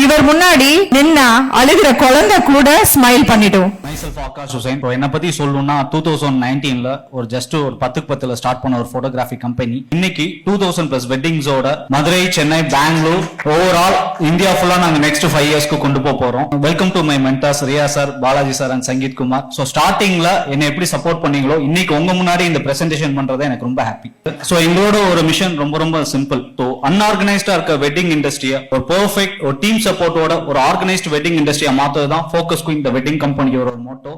இவர் முன்னாடி நின்னா அழுகிற குழந்தை கூட ஸ்மைல் பண்ணிடும். மைசெல்ஃப் ஆகாஷ் ஹுசைன். என்ன பத்தி சொல்லணும்னா 2019ல ஒரு ஜஸ்ட் ஒரு 10ல ஸ்டார்ட் பண்ண ஒரு போட்டோகிராஃபி கம்பெனி இன்னைக்கு 2000+ வெட்டிங்ஸோட மதுரை, சென்னை, பெங்களூர், ஓவரால் இந்தியா ஃபுல்லா நாங்க நெக்ஸ்ட் 5 இயர்ஸ்க்கு கொண்டு போறோம். Welcome to my mentors Riya sir, Balaji sir and Sangeeth Kumar. So ஸ்டார்டிங்ல என்ன எப்படி சப்போர்ட் பண்ணீங்களோ இன்னைக்கு உங்க முன்னாடி இந்த பிரசன்டேஷன் பண்றது எனக்கு ரொம்ப ஹாப்பி. சோ எங்களோட ஒரு மிஷன் ரொம்ப ரொம்ப சிம்பிள். ஸோ அன்ஆர்கனைஸ்டா இருக்க வெட்டிங் இண்டஸ்ட்ரியை ஒரு பெர்ஃபெக்ட் ஒரு டீம் சப்போர்ட்டோட ஒரு ஆர்கனைஸ்ட் வெட்டிங் இண்டஸ்ட்ரியா மாத்தது தான் ஃபோக்கஸ் குயிங் தி வெட்டிங் கம்பெனியோட ஒரு மோட்டோ.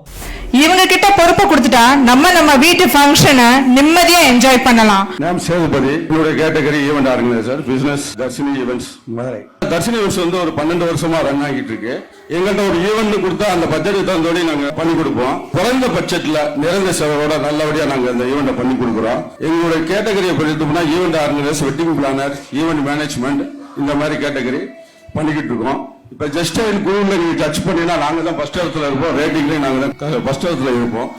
இவங்க கிட்ட பொறுப்பு கொடுத்துட்டா நம்ம வீட்டு ஃபங்க்ஷனை நிம்மதியா என்ஜாய் பண்ணலாம். நான் சேதுபதி, என்னுடைய category event organiser, business Darshini events Madurai. Darshini events வந்து ஒரு 12 வருஷமா ரன் ஆகிட்டு இருக்கு. எங்கள்கிட்ட ஒரு ஈவெண்ட் கொடுத்தா அந்த பட்ஜெட் தந்தோடி நாங்க பண்ணி கொடுப்போம். குறைந்த பட்ஜெட்ல நிறைந்த செலவோட நல்லபடியா நாங்க அந்த ஈவெண்ட் பண்ணி கொடுக்குறோம். எங்களுடைய கேட்டகரியை பொறுத்தோம்னா event organiser, wedding planner, event management, இந்த மாதிரி கேட்டகரி பண்ணிக்கிட்டு இருக்கோம். இப்ப ஜஸ்ட் குரூப்ல நீங்க டச் பண்ணினா நாங்க தான் ஃபர்ஸ்ட் இடத்துல இருப்போம். ரேட்டிங்லயும் நாங்க தான் ஃபர்ஸ்ட் இடத்துல இருப்போம்.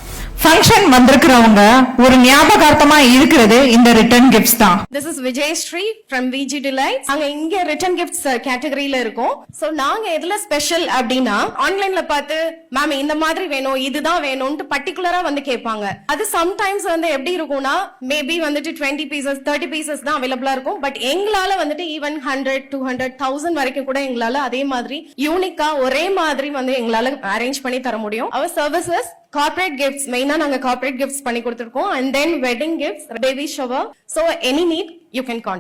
ஃபங்க்ஷன் வந்திருக்கிறவங்க ஒரு ஞாபகார்த்தமா இருக்கிறது இந்த ரிட்டர்ன் கிஃப்ட்ஸ் தான். This is Vijay Sri from VG Delights. நாங்க இங்க ரிட்டர்ன் கிஃப்ட்ஸ் கேட்டகரியில இருக்கோம். சோ நாங்க எதுல ஸ்பெஷல் அப்படின்னா ஆன்லைன்ல பார்த்து மேம் இந்த மாதிரி வேணும், இதுதான் வேணும்னு பர்టిక్యులரா வந்து கேட்பாங்க. அது சம்டைம்ஸ் வந்து எப்படி இருக்கும்னா மேபி வந்துட்டு 20 பீசஸ் 30 பீசஸ் தான் அவைலபிளா இருக்கும். பட் எங்களால வந்துட்டு ஈவன் 100, 200, 1000 வரைக்கும் கூட எங்களால அதே மாதிரி யூனிக்கா ஒரே மாதிரி வந்து எங்களால அரேஞ்ச் பண்ணி தர முடியும். அவர் சர்வீசஸ் corporate gifts, மெயினா நாங்க corporate gifts பண்ணி கொடுத்திருக்கோம். And then wedding gifts, baby shower. So any need you can contact.